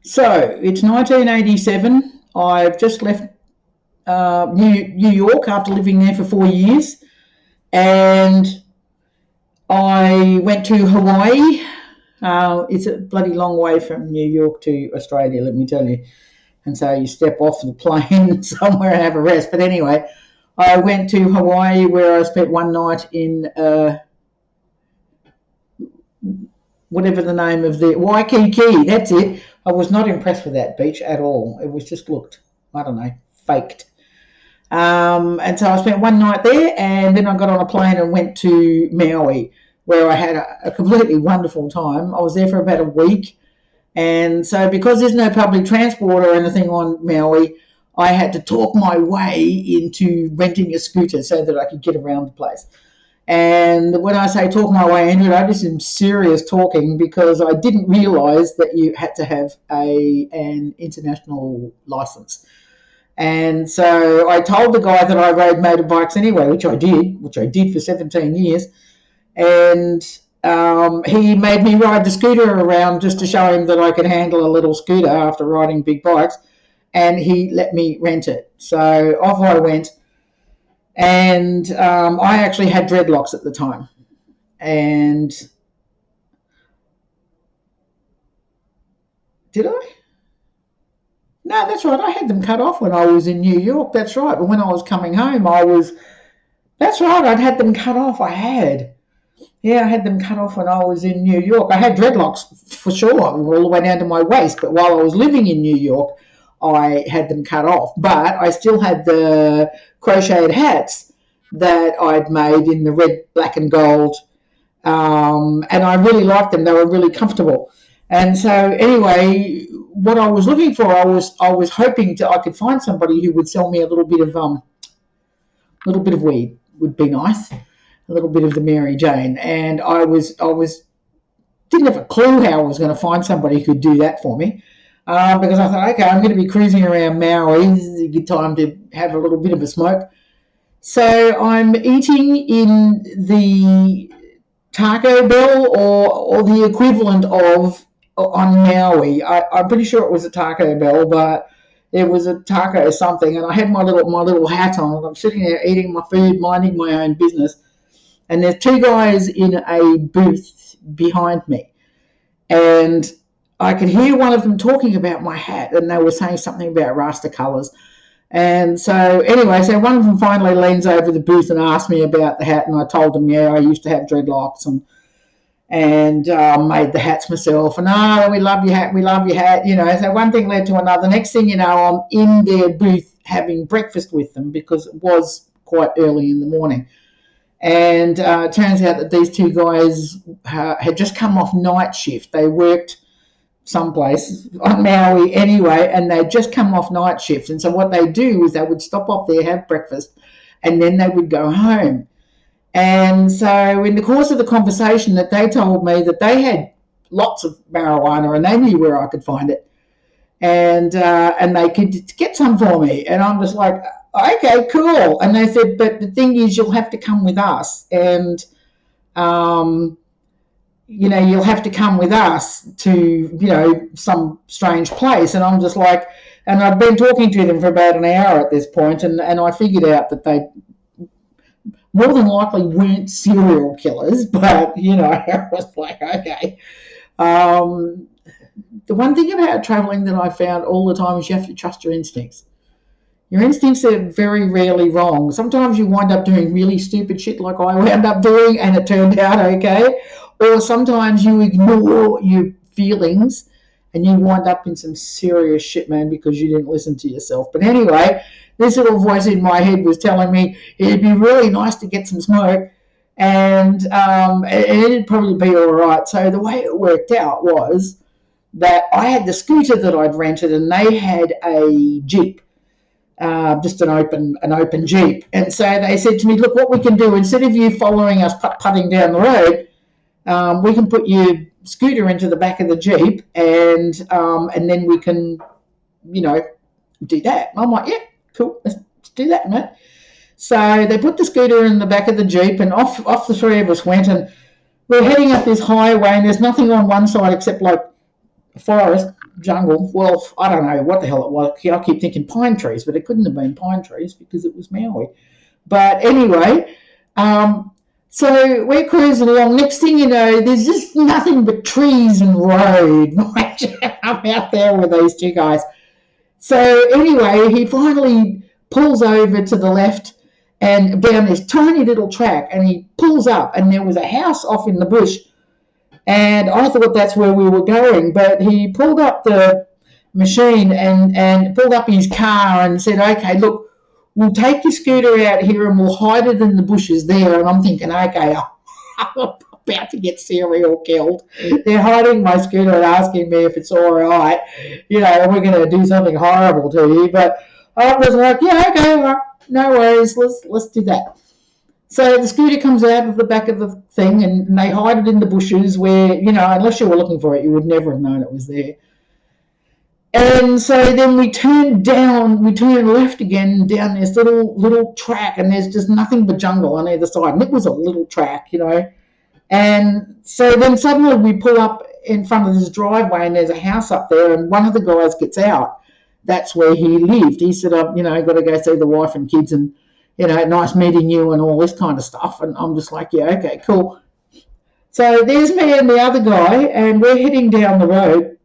So it's 1987. I've just left New York after living there for 4 years, and I went to Hawaii. It's a bloody long way from New York to Australia, let me tell you. And so you step off the plane somewhere and have a rest. But anyway, I went to Hawaii where I spent one night in whatever the name of the Waikiki. That's it. I was not impressed with that beach at all. It was just looked, I don't know, faked. And so I spent one night there, and then I got on a plane and went to Maui, where I had a completely wonderful time. I was there for about a week, and so because there's no public transport or anything on Maui, I had to talk my way into renting a scooter so that I could get around the place. And when I say talk my way into it, I did some serious talking because I didn't realise that you had to have an international licence. And so I told the guy that I rode motorbikes anyway, which I did for 17 years. And he made me ride the scooter around just to show him that I could handle a little scooter after riding big bikes. And he let me rent it. So off I went. And I actually had dreadlocks at the time. And did I? No, that's right. I had them cut off when I was in New York. That's right. But when I was coming home, that's right. I'd had them cut off. Yeah, I had them cut off when I was in New York. I had dreadlocks for sure, all the way down to my waist. But while I was living in New York, I had them cut off. But I still had the crocheted hats that I'd made in the red, black, and gold. And I really liked them. They were really comfortable. And so anyway, what I was looking for, I was hoping I could find somebody who would sell me a little bit of weed would be nice, a little bit of the Mary Jane. And I didn't have a clue how I was going to find somebody who could do that for me. Because I thought, okay, I'm going to be cruising around Maui. This is a good time to have a little bit of a smoke. So I'm eating in the Taco Bell or the equivalent of on Maui. I'm pretty sure it was a Taco Bell, but it was a taco or something. And I had my little hat on, and I'm sitting there eating my food, minding my own business. And there's two guys in a booth behind me, and I could hear one of them talking about my hat, and they were saying something about Rasta colours. And so anyway, so one of them finally leans over the booth and asked me about the hat, and I told them, yeah, I used to have dreadlocks and made the hats myself. And we love your hat, you know. So one thing led to another. Next thing you know, I'm in their booth having breakfast with them because it was quite early in the morning. And it turns out that these two guys had just come off night shift. They worked someplace on Maui anyway, and they'd just come off night shift. And so what they do is they would stop off there, have breakfast, and then they would go home. And so in the course of the conversation that they told me that they had lots of marijuana and they knew where I could find it, and they could get some for me. And I'm just like, okay, cool. And they said, but the thing is, you'll have to come with us, and you'll have to come with us to, some strange place. And I'm just like, and I've been talking to them for about an hour at this point, and I figured out that they more than likely weren't serial killers, but, I was like, okay. The one thing about traveling that I found all the time is you have to trust your instincts. Your instincts are very rarely wrong. Sometimes you wind up doing really stupid shit like I wound up doing, and it turned out okay. Or sometimes you ignore your feelings and you wind up in some serious shit, man, because you didn't listen to yourself. But anyway, this little voice in my head was telling me it'd be really nice to get some smoke, and it'd probably be all right. So the way it worked out was that I had the scooter that I'd rented, and they had a Jeep. Just an open Jeep. And so they said to me, look, what we can do, instead of you following us putting down the road, we can put your scooter into the back of the Jeep, and then we can, do that. And I'm like, yeah, cool, let's do that, mate. So they put the scooter in the back of the Jeep, and off the three of us went, and we're heading up this highway, and there's nothing on one side except like forest, jungle. Well, I don't know what the hell it was. I keep thinking pine trees, but it couldn't have been pine trees because it was Maui. But anyway, um, so we're cruising along. Next thing you know, there's just nothing but trees and road. I'm out there with these two guys. So anyway, he finally pulls over to the left and down this tiny little track, and he pulls up, and there was a house off in the bush, and I thought that's where we were going. But he pulled up the machine and pulled up his car and said, "Okay, look, we'll take your scooter out here and we'll hide it in the bushes there." And I'm thinking, okay, I'm about to get serial killed. They're hiding my scooter and asking me if it's all right. We're going to do something horrible to you. But I was like, yeah, okay, well, no worries. Let's do that. So the scooter comes out of the back of the thing, and they hide it in the bushes where, unless you were looking for it, you would never have known it was there. And so then we turned left again down this little track, and there's just nothing but jungle on either side. And it was a little track. And so then suddenly we pull up in front of this driveway, and there's a house up there, and one of the guys gets out. That's where he lived. He said, I've got to go see the wife and kids, and, nice meeting you and all this kind of stuff. And I'm just like, yeah, okay, cool. So there's me and the other guy, and we're heading down the road.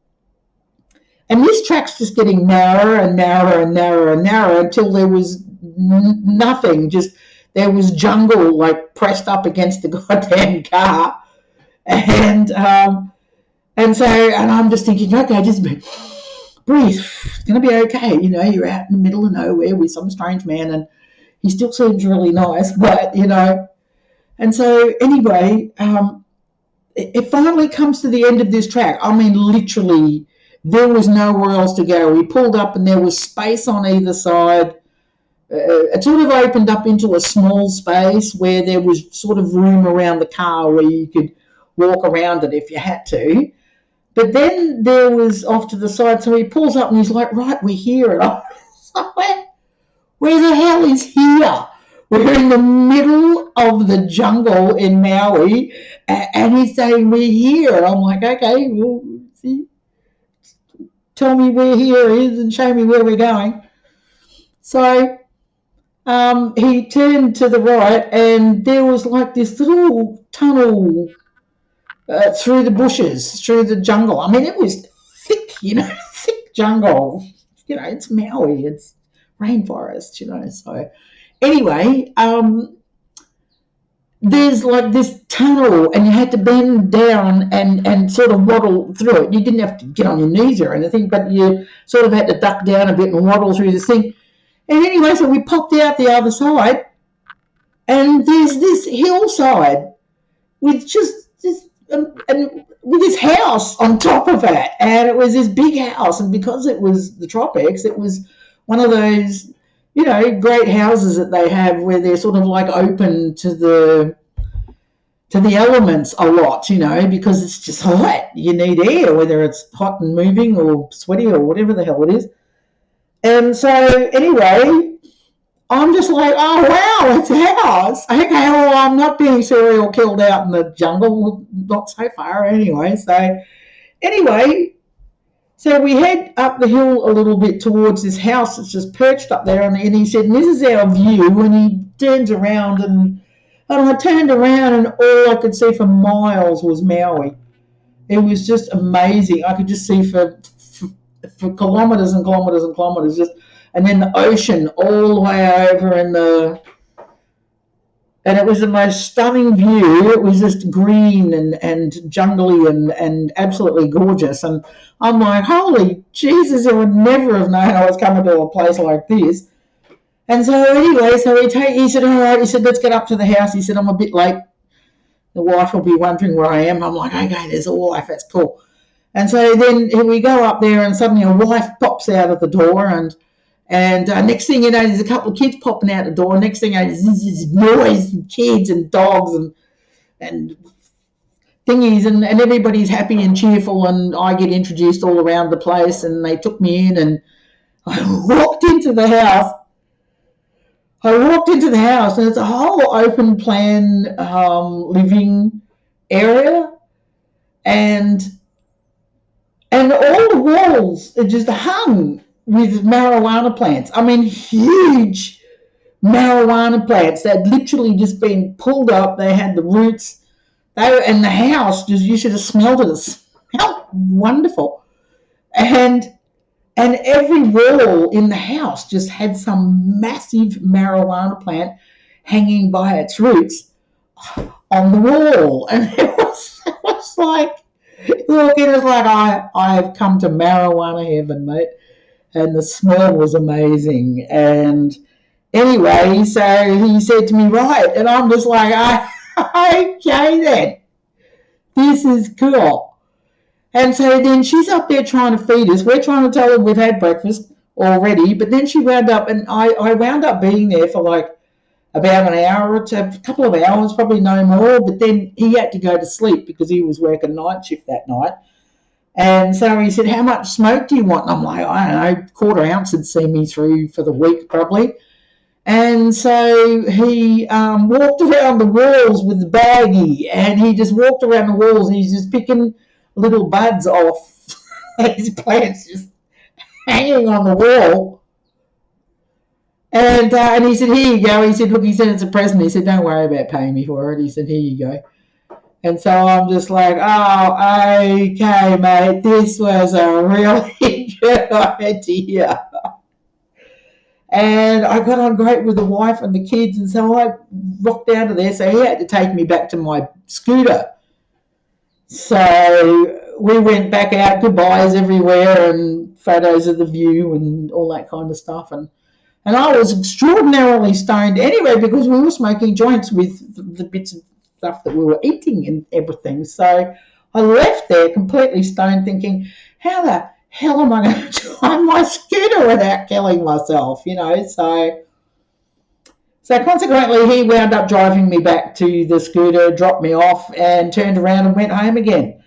And this track's just getting narrower and narrower and narrower and narrower until there was nothing. Just there was jungle like pressed up against the goddamn car. And I'm just thinking, okay, just breathe. It's going to be okay. You're out in the middle of nowhere with some strange man, and he still seems really nice, but, And so anyway, it finally comes to the end of this track. I mean, literally, there was nowhere else to go. We pulled up and there was space on either side. It sort of opened up into a small space where there was sort of room around the car where you could walk around it if you had to. But then there was off to the side, so he pulls up and he's like, right, we're here. And I'm like, where the hell is here? We're in the middle of the jungle in Maui, and he's saying we're here. And I'm like, okay, well, see, tell me where here is and show me where we're going. So he turned to the right, and there was like this little tunnel through the bushes, through the jungle. I mean, it was thick, thick jungle. It's Maui, it's rainforest, So anyway, there's like this tunnel, and you had to bend down and sort of waddle through it. You didn't have to get on your knees or anything, but you sort of had to duck down a bit and waddle through this thing. And anyway, so we popped out the other side, and there's this hillside with just this, and with this house on top of it. And it was this big house, and because it was the tropics, it was one of those, great houses that they have where they're sort of like open to the elements a lot, because it's just hot. You need air, whether it's hot and moving or sweaty or whatever the hell it is. And so anyway, I'm just like, oh, wow, it's a house. Okay, well, I'm not being serial killed out in the jungle, not so far anyway. So anyway, so we head up the hill a little bit towards this house that's just perched up there, and he said, and this is our view, and he turns around, and I turned around, and all I could see for miles was Maui. It was just amazing. I could just see for kilometres and kilometres and kilometres, and then the ocean all the way over and it was the most stunning view. It was just green and jungly and absolutely gorgeous. And I'm like, holy Jesus, I would never have known I was coming to a place like this. And so anyway, he said, all right, he said, let's get up to the house. He said, I'm a bit late. The wife will be wondering where I am. I'm like, okay, there's a wife, that's cool. And so then we go up there, and suddenly a wife pops out of the door, and next thing you know, there's a couple of kids popping out the door. Next thing you know, there's this noise and kids and dogs and thingies, and everybody's happy and cheerful, and I get introduced all around the place, and they took me in, and I walked into the house. And it's a whole open plan living area, and And all the walls are just hung with marijuana plants. I mean, huge marijuana plants that had literally just been pulled up. They had the roots. And the house, just you should have smelled it. It smelled wonderful. And and every wall in the house just had some massive marijuana plant hanging by its roots on the wall. And it was like, look, it was like I have come to marijuana heaven, mate. And the smell was amazing. And anyway, so he said to me, right. And I'm just like, okay then, this is cool. And so then she's up there trying to feed us. We're trying to tell her we've had breakfast already. But then she wound up, and I wound up being there for like about an hour or two, a couple of hours, probably no more. But then he had to go to sleep because he was working night shift that night. And so he said, how much smoke do you want? And I'm like, I don't know, quarter ounce would see me through for the week probably. And so he walked around the walls with the baggie, and he just walked around the walls, and he's just picking little buds off these plants just hanging on the wall. And he said, here you go. He said, look, he said, it's a present. He said, don't worry about paying me for it. He said, here you go. And so I'm just like, oh, okay, mate, this was a really good idea. And I got on great with the wife and the kids, and so I rocked out of there. So he had to take me back to my scooter. So we went back out, goodbyes everywhere, and photos of the view and all that kind of stuff. And I was extraordinarily stoned anyway because we were smoking joints with the bits of stuff that we were eating and everything. So I left there completely stoned, thinking, how the hell am I going to drive my scooter without killing myself, you know? So consequently, he wound up driving me back to the scooter, dropped me off, and turned around and went home again.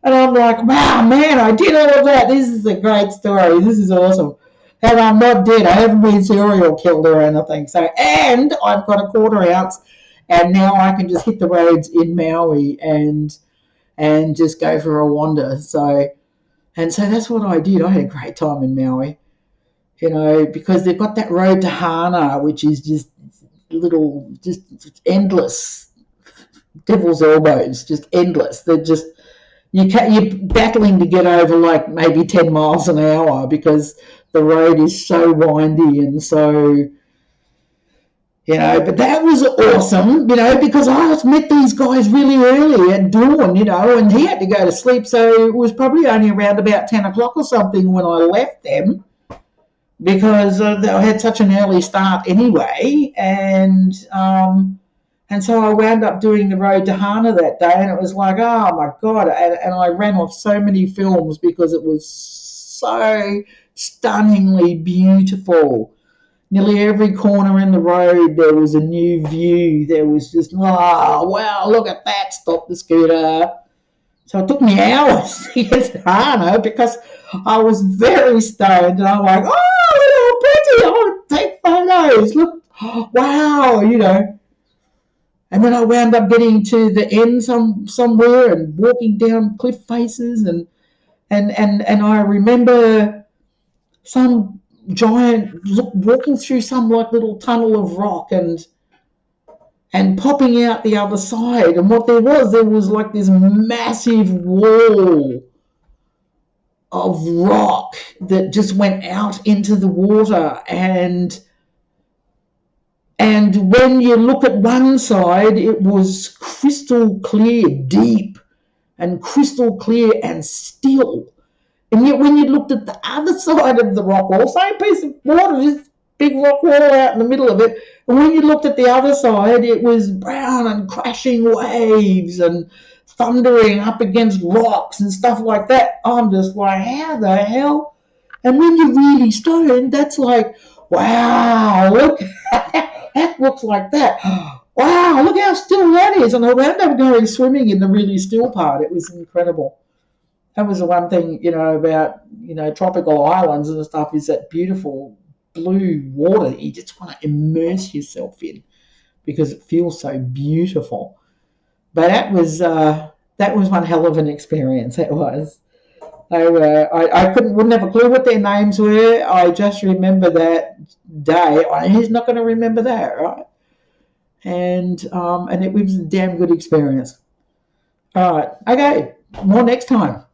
And I'm like, wow, man, I did all of that. This is a great story. This is awesome. And I'm not dead. I haven't been serial killed or anything. So, and I've got a quarter ounce, and now I can just hit the roads in Maui and just go for a wander. So that's what I did. I had a great time in Maui, you know, because they've got that road to Hana, which is just endless devil's elbows, just endless. They're just you're battling to get over like maybe 10 miles an hour because the road is so windy and so, you know. But that was awesome, you know, because I met these guys really early at dawn, you know, and he had to go to sleep, so it was probably only around about 10 o'clock or something when I left them because I had such an early start anyway, and so I wound up doing the road to Hana that day, and it was like, oh my God. And I ran off so many films because it was so stunningly beautiful. Nearly every corner in the road, there was a new view. There was just, oh, wow, look at that, stop the scooter. So it took me hours to get to Hana because I was very stoned, and I'm like, oh, pretty, I want to take photos. Look, wow, you know. And then I wound up getting to the end somewhere and walking down cliff faces and I remember some giant walking through some like little tunnel of rock and popping out the other side, and what there was like this massive wall of rock that just went out into the water, and when you look at one side, it was crystal clear, deep, and crystal clear and still. And yet when you looked at the other side of the rock wall, same piece of water, this big rock wall out in the middle of it, and when you looked at the other side, it was brown and crashing waves and thundering up against rocks and stuff like that. I'm just like, how the hell? And when you're really stoned, that's like, wow, look, that looks like that. Wow, look how still that is. And I wound up going swimming in the really still part. It was incredible. That was the one thing, you know, about, you know, tropical islands and stuff, is that beautiful blue water that you just want to immerse yourself in because it feels so beautiful. But that was one hell of an experience. It was. They were. I wouldn't have a clue what their names were. I just remember that day. He's not going to remember that, right? And it was a damn good experience. All right. Okay. More next time.